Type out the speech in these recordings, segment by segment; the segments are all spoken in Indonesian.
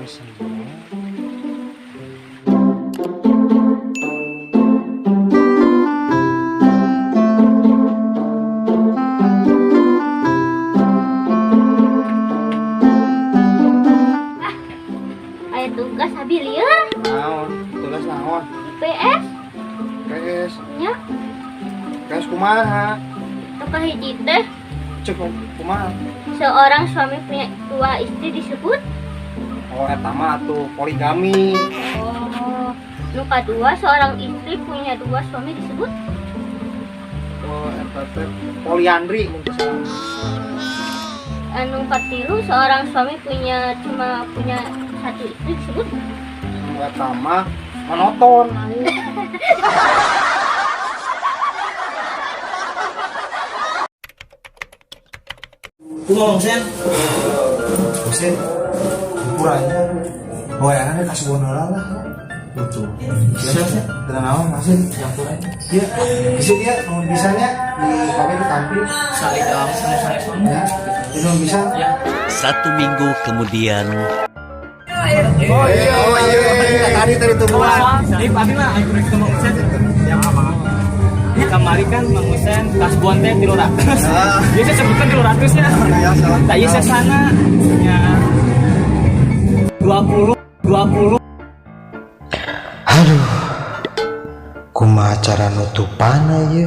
Aya tugas habil ya. Naon? Tugas naon? PS PS. nya PS kumaha? teu hiji teh Cek kumaha? seorang suami punya dua istri disebut. Oh, eta mah atuh poligami. Oh, nu kadua seorang istri punya dua suami disebut. Oh, eta teh poliandri mungkin salah. Anu katilu seorang suami cuma punya satu istri disebut. Eta mah monoton. Ngomong sen, sen, kurangnya, bayarannya kasih bonala lah, betul. Siapa? Dengan awal masih yang kurangnya. Iya, bisa dia, mau bisanya dipakai di tampil. Saling dalam sama-sama. Ya, itu bisa. Ya. 1 minggu kemudian. Oh iya, tadi tungguan. Jadi Pak mah aku rek ketemu Usen. Yang apa? Di kamari kan Mang Usen kas buan teh 300. Jadi saya sebutkan 300 nya. Tadi saya sana punya 20. Aduh, kumaha cara nutupana ya?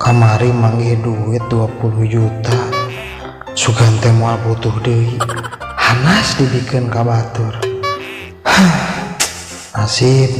Kamari manggih duit 20 juta. Sugan teh moal butuh deui. Hanas dibikeun ka batur. Nasib.